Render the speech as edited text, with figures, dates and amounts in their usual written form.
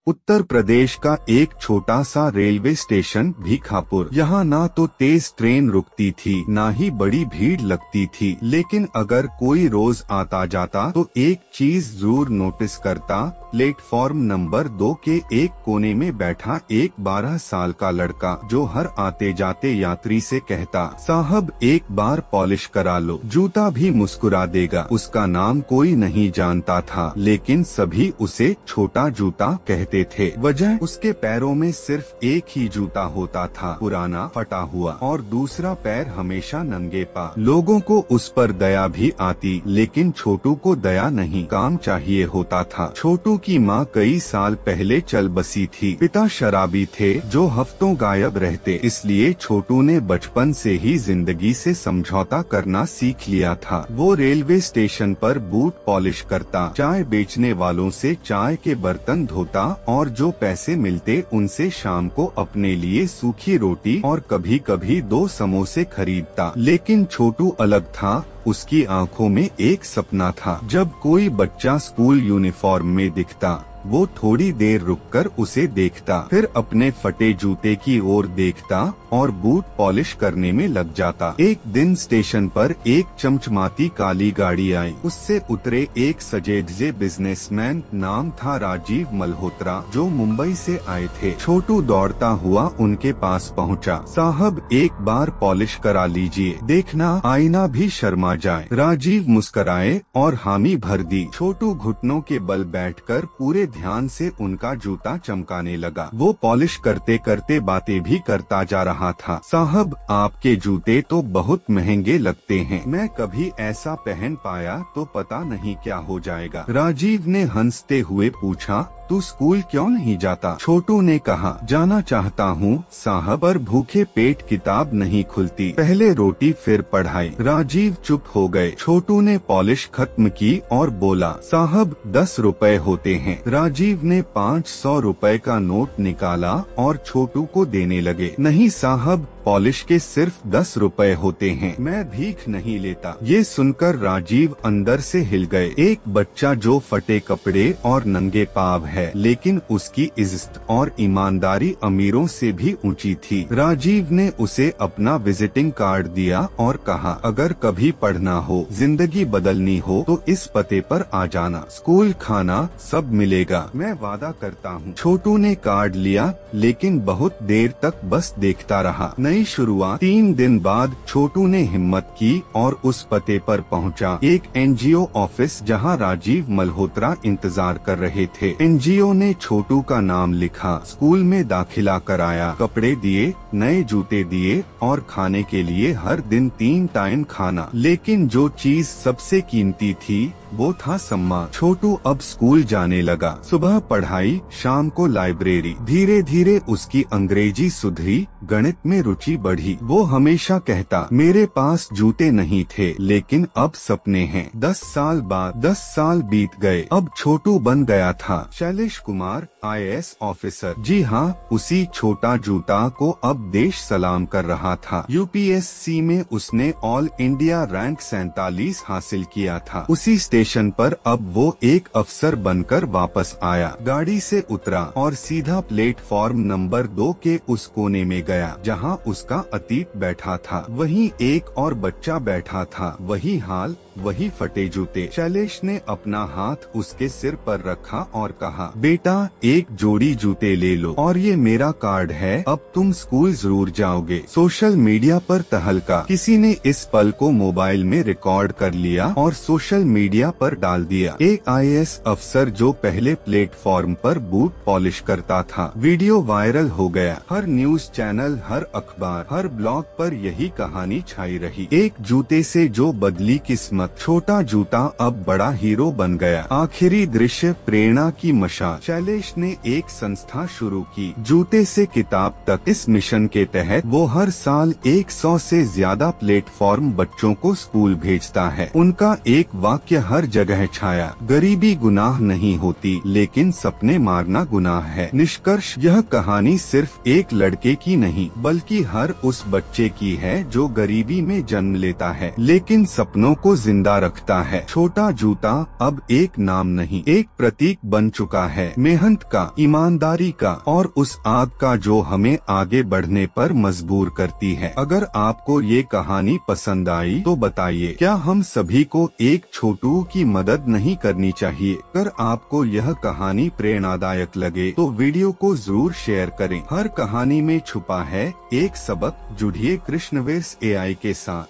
उत्तर प्रदेश का एक छोटा सा रेलवे स्टेशन भीखापुर। यहाँ ना तो तेज ट्रेन रुकती थी ना ही बड़ी भीड़ लगती थी, लेकिन अगर कोई रोज आता जाता तो एक चीज जरूर नोटिस करता। प्लेटफॉर्म नंबर 2 के एक कोने में बैठा एक 12 साल का लड़का, जो हर आते जाते यात्री से कहता, साहब एक बार पॉलिश करा लो, जूता भी मुस्कुरा देगा। उसका नाम कोई नहीं जानता था, लेकिन सभी उसे छोटा जूता कहते थे। वजह उसके पैरों में सिर्फ एक ही जूता होता था, पुराना फटा हुआ, और दूसरा पैर हमेशा नंगे पा। लोगों को उस पर दया भी आती, लेकिन छोटू को दया नहीं, काम चाहिए होता था। छोटू की माँ कई साल पहले चल बसी थी। पिता शराबी थे जो हफ्तों गायब रहते, इसलिए छोटू ने बचपन से ही जिंदगी से समझौता करना सीख लिया था। वो रेलवे स्टेशन पर बूट पॉलिश करता, चाय बेचने वालों से चाय के बर्तन धोता और जो पैसे मिलते उनसे शाम को अपने लिए सूखी रोटी और कभी कभी 2 समोसे खरीदता। लेकिन छोटू अलग था, उसकी आंखों में एक सपना था। जब कोई बच्चा स्कूल यूनिफॉर्म में दिखता, वो थोड़ी देर रुककर उसे देखता, फिर अपने फटे जूते की ओर देखता और बूट पॉलिश करने में लग जाता। एक दिन स्टेशन पर एक चमचमाती काली गाड़ी आई। उससे उतरे एक सजे धजे बिजनेसमैन, नाम था राजीव मल्होत्रा, जो मुंबई से आए थे। छोटू दौड़ता हुआ उनके पास पहुंचा। साहब एक बार पॉलिश करा लीजिए, देखना आईना भी शर्मा जाए। राजीव मुस्कुराए और हामी भर दी। छोटू घुटनों के बल बैठकर पूरे ध्यान से उनका जूता चमकाने लगा। वो पॉलिश करते करते बातें भी करता जा रहा था। साहब आपके जूते तो बहुत महंगे लगते हैं, मैं कभी ऐसा पहन पाया तो पता नहीं क्या हो जाएगा। राजीव ने हंसते हुए पूछा, तू स्कूल क्यों नहीं जाता? छोटू ने कहा, जाना चाहता हूँ साहब, पर भूखे पेट किताब नहीं खुलती, पहले रोटी फिर पढ़ाई। राजीव चुप हो गए। छोटू ने पॉलिश खत्म की और बोला, साहब 10 रुपए होते हैं। राजीव ने 500 रुपए का नोट निकाला और छोटू को देने लगे। नहीं साहब, पॉलिश के सिर्फ 10 रुपए होते हैं, मैं भीख नहीं लेता। ये सुनकर राजीव अंदर से हिल गए। एक बच्चा जो फटे कपड़े और नंगे पाव है, लेकिन उसकी इज्जत और ईमानदारी अमीरों से भी ऊंची थी। राजीव ने उसे अपना विजिटिंग कार्ड दिया और कहा, अगर कभी पढ़ना हो, जिंदगी बदलनी हो तो इस पते पर आ जाना, स्कूल, खाना सब मिलेगा, मैं वादा करता हूँ। छोटू ने कार्ड लिया, लेकिन बहुत देर तक बस देखता रहा। नई शुरुआत। 3 दिन बाद छोटू ने हिम्मत की और उस पते पर पहुंचा, एक एनजीओ ऑफिस, जहां राजीव मल्होत्रा इंतजार कर रहे थे। एनजीओ ने छोटू का नाम लिखा, स्कूल में दाखिला कराया, कपड़े दिए, नए जूते दिए और खाने के लिए हर दिन 3 टाइम खाना। लेकिन जो चीज सबसे कीमती थी वो था सम्मान। छोटू अब स्कूल जाने लगा। सुबह पढ़ाई, शाम को लाइब्रेरी। धीरे धीरे उसकी अंग्रेजी सुधरी, गणित में रुचि बढ़ी। वो हमेशा कहता, मेरे पास जूते नहीं थे, लेकिन अब सपने हैं। 10 साल बाद 10 साल बीत गए। अब छोटू बन गया था शैलेश कुमार, IAS ऑफिसर। जी हाँ, उसी छोटा जूता को अब देश सलाम कर रहा था। UPSC में उसने ऑल इंडिया रैंक 47 हासिल किया था। उसी स्टेशन पर अब वो एक अफसर बनकर वापस आया। गाड़ी से उतरा और सीधा प्लेटफॉर्म नंबर 2 के उस कोने में गया जहां उसका अतीत बैठा था। वहीं एक और बच्चा बैठा था, वही हाल, वही फटे जूते। शैलेश ने अपना हाथ उसके सिर पर रखा और कहा, बेटा एक जोड़ी जूते ले लो, और ये मेरा कार्ड है, अब तुम स्कूल जरूर जाओगे। सोशल मीडिया पर तहलका। किसी ने इस पल को मोबाइल में रिकॉर्ड कर लिया और सोशल मीडिया पर डाल दिया। एक IAS अफसर जो पहले प्लेटफॉर्म पर बूट पॉलिश करता था। वीडियो वायरल हो गया। हर न्यूज चैनल, हर अखबार, हर ब्लॉग पर यही कहानी छाई रही। एक जूते से जो बदली किस्मत। छोटा जूता अब बड़ा हीरो बन गया। आखिरी दृश्य, प्रेरणा की मशाल। शैलेश ने एक संस्था शुरू की, जूते से किताब तक। इस मिशन के तहत वो हर साल 100 से ज्यादा प्लेटफॉर्म बच्चों को स्कूल भेजता है। उनका एक वाक्य हर जगह छाया, गरीबी गुनाह नहीं होती, लेकिन सपने मारना गुनाह है। निष्कर्ष, यह कहानी सिर्फ एक लड़के की नहीं, बल्कि हर उस बच्चे की है जो गरीबी में जन्म लेता है, लेकिन सपनों को जिंदा रखता है। छोटा जूता अब एक नाम नहीं, एक प्रतीक बन चुका है, मेहनत का, ईमानदारी का और उस आग का जो हमें आगे बढ़ने पर मजबूर करती है। अगर आपको ये कहानी पसंद आई तो बताइए, क्या हम सभी को एक छोटू की मदद नहीं करनी चाहिए? अगर आपको यह कहानी प्रेरणादायक लगे तो वीडियो को जरूर शेयर करें। हर कहानी में छुपा है एक सबक। जुड़िए कृष्णवेश AI के साथ।